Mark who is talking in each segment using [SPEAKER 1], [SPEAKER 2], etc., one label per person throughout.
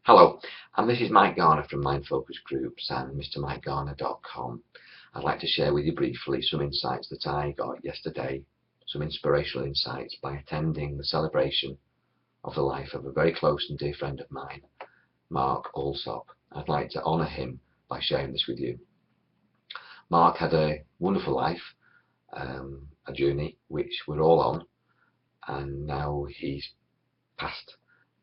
[SPEAKER 1] Hello, and this is Mike Garner from Mind Focus Groups and MrMikeGarner.com. I'd like to share with you briefly some insights that I got yesterday, some inspirational insights by attending the celebration of the life of a very close and dear friend of mine, Mark Alsop. I'd like to honour him by sharing this with you. Mark had a wonderful life, a journey which we're all on, and now he's passed.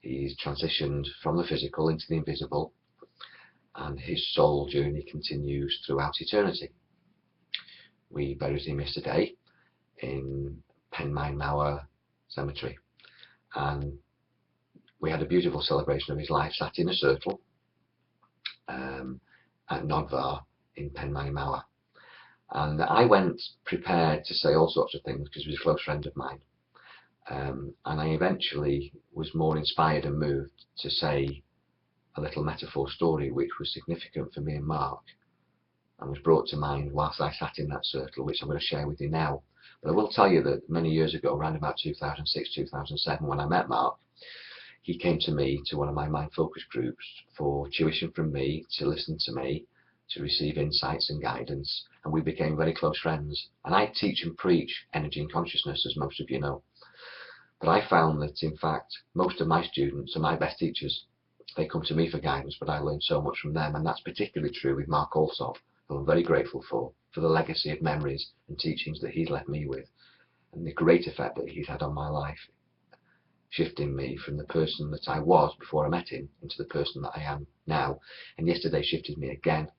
[SPEAKER 1] He's transitioned from the physical into the invisible, and his soul journey continues throughout eternity. We buried him yesterday in Penmaenmawr Cemetery, and we had a beautiful celebration of his life, sat in a circle at Nodvar in Penmaenmawr. And I went prepared to say all sorts of things because he was a close friend of mine. And I eventually was more inspired and moved to say a little metaphor story which was significant for me and Mark, and was brought to mind whilst I sat in that circle, which I'm going to share with you now. But I will tell you that many years ago, around about 2006, 2007, when I met Mark, he came to me, to one of my Mind Focus groups, for tuition from me, to listen to me, to receive insights and guidance, and we became very close friends. And I teach and preach energy and consciousness, as most of you know. But I found that, in fact, most of my students are my best teachers. They come to me for guidance, but I learn so much from them, and that's particularly true with Mark Alsop, who I'm very grateful for the legacy of memories and teachings that he's left me with, and the great effect that he's had on my life, shifting me from the person that I was before I met him into the person that I am now. And yesterday shifted me again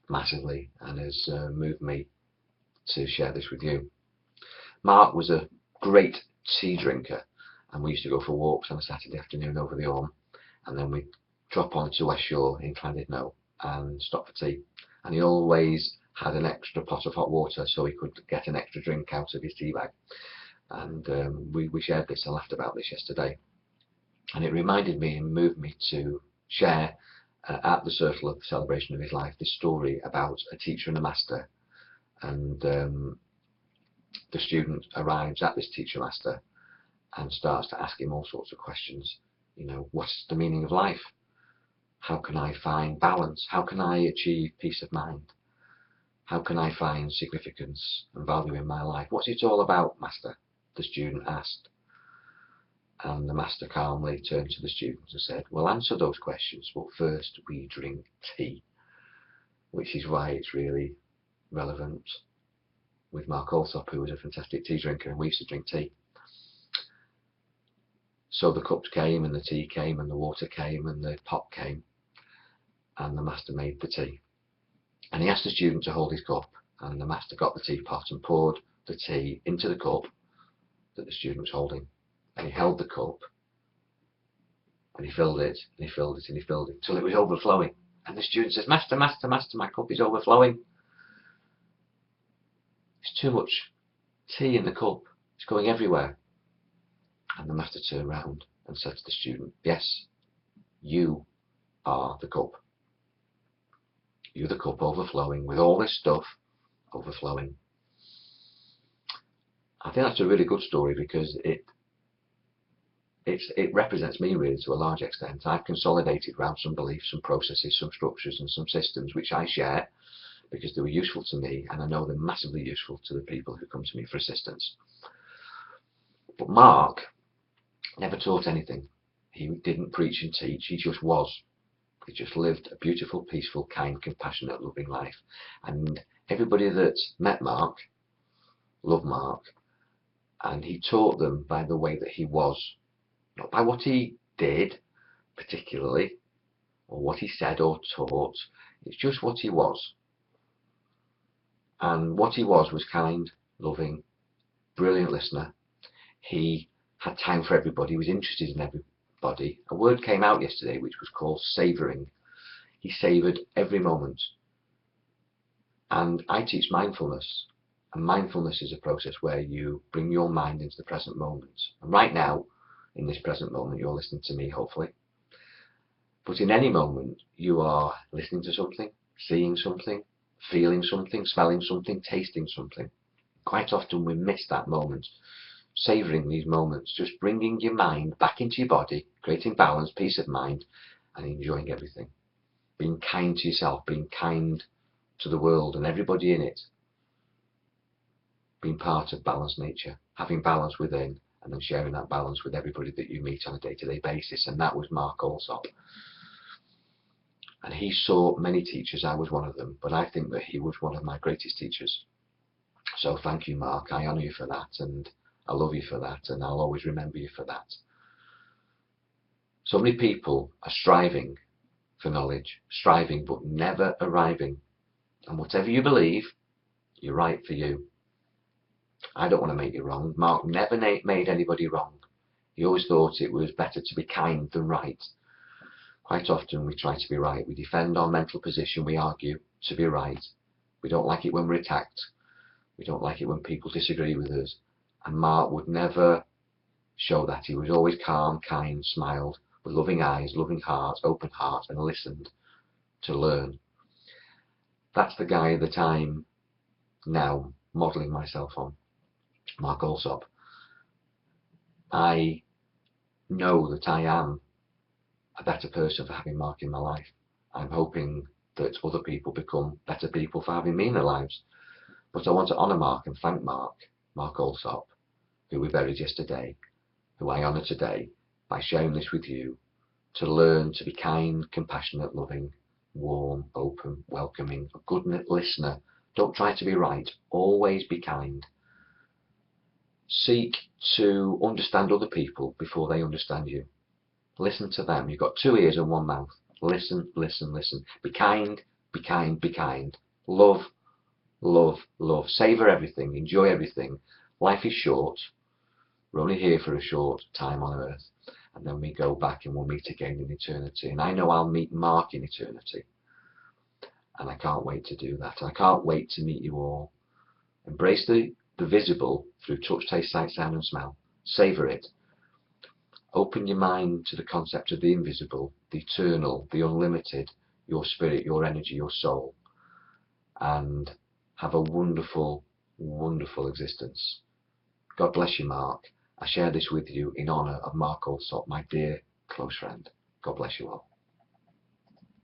[SPEAKER 1] massively, and has moved me to share this with you. Mark was a great tea drinker, and we used to go for walks on a Saturday afternoon over the Orme, and then we'd drop onto West Shore in Llandudno and stop for tea. And he always had an extra pot of hot water so he could get an extra drink out of his tea bag. And we shared this and laughed about this yesterday, and it reminded me and moved me to share at the circle of the celebration of his life this story about a teacher and a master. And the student arrives at this teacher master and starts to ask him all sorts of questions. You know, what's the meaning of life? How can I find balance? How can I achieve peace of mind? How can I find significance and value in my life? What's it all about, master? The student asked. And the master calmly turned to the student and said, we'll answer those questions, but first we drink tea, which is why it's really relevant with Mark Alsop, who was a fantastic tea drinker, and we used to drink tea. So the cups came, and the tea came, and the water came, and the pot came, and the master made the tea. And he asked the student to hold his cup, and the master got the teapot and poured the tea into the cup that the student was holding. And he held the cup, and he filled it, and he filled it, and he filled it, till it was overflowing. And the student says, master, master, master, my cup is overflowing. It's too much tea in the cup. It's going everywhere. And the master turned round and said to the student, yes, you are the cup. You're the cup overflowing with all this stuff overflowing. I think that's a really good story because it represents me really to a large extent. I've consolidated around some beliefs, some processes, some structures and some systems which I share because they were useful to me, and I know they're massively useful to the people who come to me for assistance. But Mark never taught anything. He didn't preach and teach, he just was. He just lived a beautiful, peaceful, kind, compassionate, loving life. And everybody that met Mark loved Mark, and he taught them by the way that he was, not by what he did particularly, or what he said or taught. It's just what he was. And what he was kind, loving, brilliant listener. He had time for everybody, he was interested in everybody. A word came out yesterday which was called savouring. He savoured every moment. And I teach mindfulness, and mindfulness is a process where you bring your mind into the present moment. And right now, in this present moment, you're listening to me, hopefully. But in any moment, you are listening to something, seeing something, feeling something, smelling something, tasting something. Quite often we miss that moment. Savouring these moments, just bringing your mind back into your body, creating balance, peace of mind, and enjoying everything. Being kind to yourself, being kind to the world and everybody in it. Being part of balanced nature, having balance within, and then sharing that balance with everybody that you meet on a day-to-day basis. And that was Mark Alsop. And he saw many teachers. I was one of them, but I think that he was one of my greatest teachers. So thank you, Mark. I honour you for that, and I love you for that, and I'll always remember you for that. So many people are striving for knowledge, striving but never arriving. And whatever you believe, you're right for you. I don't want to make you wrong. Mark never made anybody wrong. He always thought it was better to be kind than right. Quite often we try to be right. We defend our mental position. We argue to be right. We don't like it when we're attacked. We don't like it when people disagree with us. And Mark would never show that. He was always calm, kind, smiled, with loving eyes, loving heart, open heart, and listened to learn. That's the guy that I'm now modelling myself on, Mark Alsop. I know that I am a better person for having Mark in my life. I'm hoping that other people become better people for having me in their lives. But I want to honour Mark and thank Mark Alsop, who we buried yesterday, who I honour today by sharing this with you, to learn to be kind, compassionate, loving, warm, open, welcoming, a good listener. Don't try to be right. Always be kind. Seek to understand other people before they understand you. Listen to them. You've got 2 ears and 1 mouth. Listen, listen, listen. Be kind, be kind, be kind. Love, love, love. Savour everything. Enjoy everything. Life is short. We're only here for a short time on earth. And then we go back and we'll meet again in eternity. And I know I'll meet Mark in eternity. And I can't wait to do that. And I can't wait to meet you all. Embrace the visible through touch, taste, sight, sound and smell. Savour it. Open your mind to the concept of the invisible, the eternal, the unlimited, your spirit, your energy, your soul. And have a wonderful, wonderful existence. God bless you, Mark. I share this with you in honour of Mark Alsop, my dear close friend. God bless you all.